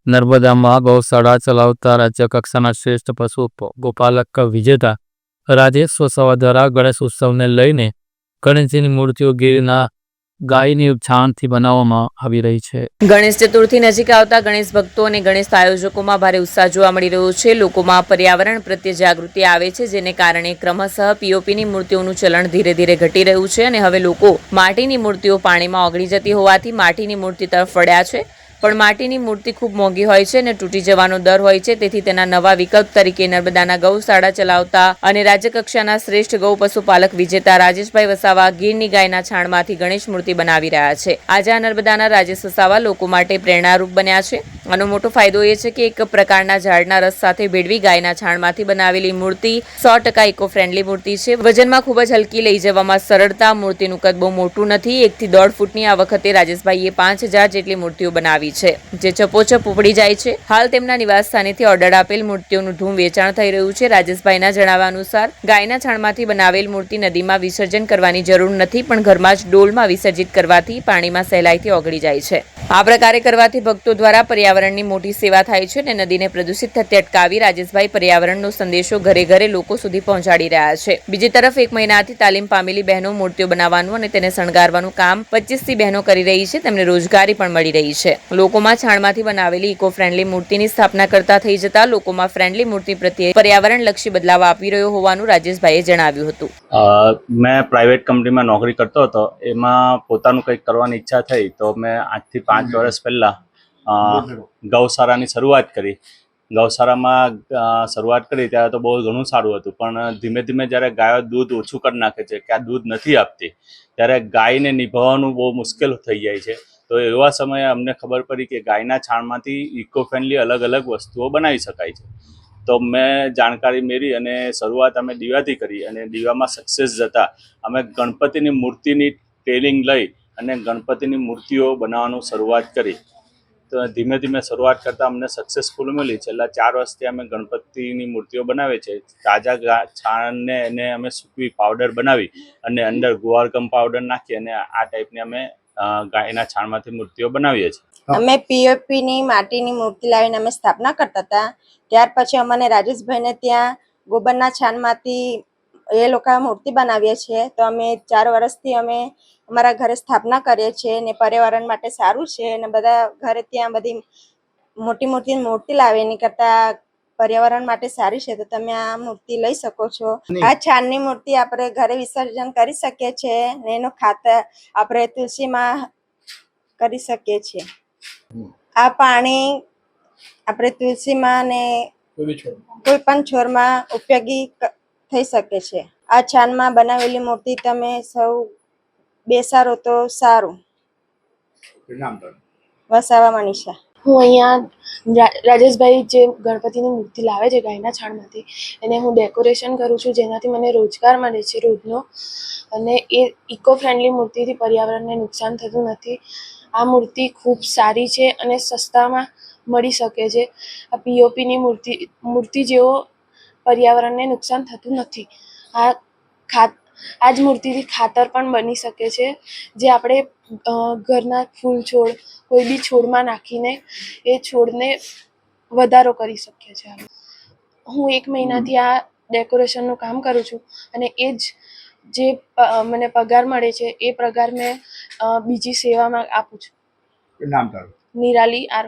નર્મદામાં ગૌશાળા ચલાવતા રાજ્ય કક્ષાના શ્રેષ્ઠ પશુ ગોપાલક વિજેતા રાજેશ વસાવા દ્વારા ગણેશ ઉત્સવને લઈને ગણેશજીની મૂર્તિઓ ગીરના ગાયની છાણથી બનાવવામાં આવી રહી છે। ગણેશ ચતુર્થી નજીક આવતા ગણેશ ભક્તો અને ગણેશ આયોજકોમાં ભારે ઉત્સાહ જોવા મળી રહ્યો છે। લોકોમાં પર્યાવરણ પ્રત્યે જાગૃતિ આવે છે, જેને કારણે ક્રમશઃ પીઓપીની મૂર્તિઓનું ચલણ ધીરે ધીરે ઘટી રહ્યું છે અને હવે લોકો માટીની મૂર્તિઓ પાણીમાં ઓગળી જતી હોવાથી માટીની મૂર્તિ તરફ વળ્યા છે। પણ માટીની મૂર્તિ ખૂબ મોંઘી હોય છે અને તૂટી જવાનો દર હોય છે, તેથી તેના નવા વિકલ્પ તરીકે નર્મદાના ગૌશાળા ચલાવતા અને રાજ્યકક્ષાના શ્રેષ્ઠ ગૌ પશુપાલક વિજેતા રાજેશભાઈ વસાવા ગીરની ગાયના છાણમાંથી ગણેશ મૂર્તિ બનાવી રહ્યા છે। આજે આ નર્મદાના રાજેશ વસાવા લોકો માટે પ્રેરણારૂપ બન્યા છે। આનો મોટો ફાયદો એ છે કે એક પ્રકારના ઝાડના રસ સાથે ભેળવી ગાયના છાણમાંથી બનાવેલી મૂર્તિ 100% ઇકો ફ્રેન્ડલી મૂર્તિ છે। વજનમાં ખૂબ જ હલકી, લઈ જવામાં સરળતા, મૂર્તિનું કદ બહુ મોટું નથી, 1 થી 1.5 ફૂટની। આ વખતે રાજેશભાઈએ 5000 જેટલી મૂર્તિઓ બનાવી છે, જે ચપોચપ ઉપડી જાય છે। હાલ તેમના નિવાસ સ્થાનેથી ઓર્ડર આપેલ મૂર્તિઓનું ધૂમ વેચાણ થઈ રહ્યું છે। રાજેશભાઈના જણાવ્યા અનુસાર ગાયના છાણમાંથી બનાવેલ મૂર્તિ નદીમાં વિસર્જન કરવાની જરૂર નથી, પણ ઘરમાં જ ડોલમાં વિસર્જિત કરવાથી પાણીમાં સહેલાઈથી ઓગળી જાય છે। આ પ્રકારે કરવાથી ભક્તો દ્વારા પર્યાવરણની મોટી સેવા થાય છે અને નદીને પ્રદૂષિત થતી અટકાવી રાજેશભાઈ પર્યાવરણનો સંદેશો ઘરે ઘરે લોકો સુધી પહોંચાડી રહ્યા છે। બીજી તરફ 1 મહિનાથી તાલીમ પામેલી બહેનો મૂર્તિઓ બનાવવાનું અને તેને શણગારવાનું કામ 25થી બહેનો કરી રહી છે। તેમને રોજગારી પણ મળી રહી છે। લોકોમાં છાણમાંથી બનાવેલી ઇકો ફ્રેન્ડલી મૂર્તિની સ્થાપના કરતા થઈ જતા લોકોમાં ફ્રેન્ડલી મૂર્તિ પ્રત્યે પર્યાવરણલક્ષી બદલાવ આપી રહ્યો હોવાનું રાજેશભાઈએ જણાવ્યું હતું। मैं प्राइवेट कंपनी में नौकरी करता હતો, એમાં પોતાનું કંઈક કરવાની ઈચ્છા થઈ તો મેં 8 થી 5 વર્ષ પહેલાં ગૌશાળાની શરૂઆત કરી। ગૌશાળામાં શરૂઆત કરી ત્યારે તો બહુ ઘણું સારું હતું, પણ ધીમે ધીમે જ્યારે ગાયો દૂધ ઓછું કરી નાખે છે કે આ દૂધ નથી આપતી, ત્યારે ગાયને નિભાવવાનું બહુ મુશ્કેલ થઈ જાય છે। તો એવા સમયે અમને ખબર પડી કે ગાયના છાણમાંથી ઇકો ફ્રેન્ડલી અલગ અલગ વસ્તુઓ બનાવી શકાય છે। તો મેં જાણકારી મેળવી અને શરૂઆત અમે દીવાથી કરી અને દીવામાં સક્સેસ જતા અમે ગણપતિની મૂર્તિની ટ્રેનિંગ લઈ અને ગણપતિની મૂર્તિઓ બનાવવાનું શરૂઆત કરી। તો ધીમે ધીમે શરૂઆત કરતાં અમને સક્સેસફુલ મળી। છેલ્લા 4 વર્ષથી અમે ગણપતિની મૂર્તિઓ બનાવીએ છીએ। તાજા છાણને એને અમે સૂકવી પાવડર બનાવી અને અંદર ગુવારગમ પાવડર નાખી અને આ ટાઈપની અમે ગાયના છાણમાંથી મૂર્તિઓ બનાવીએ છીએ। અમે પીઓપીની માટીની મૂર્તિ લાવીને અમે સ્થાપના કરતા હતા। ત્યાર પછી અમને રાજેશભાઈને ત્યાં ગોબરના છાણમાંથી એ લોકો મૂર્તિ બનાવીએ છીએ। તો અમે 4 વર્ષથી અમે અમારા ઘરે સ્થાપના કરીએ છીએ ને પર્યાવરણ માટે સારું છે અને બધા ઘરે ત્યાં બધી મોટી મોટી મૂર્તિ લાવે એની કરતાં પર્યાવરણ માટે સારી છે, તો તમે આ મૂર્તિ લઈ શકો છો। આ છાણની મૂર્તિ આપણે ઘરે વિસર્જન કરી શકીએ છીએ ને એનો ખાતર આપણે તુલસીમાં કરી શકીએ છીએ। આ પાણી આપણે તુલસીમાં ને કોઈ પણ છોડમાં ઉપયોગી થઈ શકે છે। આ છાણમાં બનાવેલી મૂર્તિ તમે સૌ બેસાડો તો સારું। વસાવા મનીષા। હું અહીંયા રાજેશભાઈ જે ગણપતિની મૂર્તિ લાવે છે ગાયના છાણમાંથી, એને હું ડેકોરેશન કરું છું, જેનાથી મને રોજગાર મળે છે રોજનો, અને એ ઇકો ફ્રેન્ડલી મૂર્તિથી પર્યાવરણને નુકસાન થતું નથી। આ મૂર્તિ ખૂબ સારી છે અને સસ્તામાં મળી શકે છે। આ પીઓપીની મૂર્તિ જેવો પર્યાવરણને નુકસાન થતું નથી। આ જ મૂર્તિથી ખાતર પણ બની શકે છે, જે આપણે ઘરના ફૂલ છોડ કોઈ બી છોડમાં નાખીને એ છોડને વધારો કરી શકીએ છીએ। હું 1 મહિનાથી આ ડેકોરેશનનું કામ કરું છું અને એ જ જે મને પગાર મળે છે એ પગાર મેં બીજી સેવામાં આપું છું। નિરાલી આર।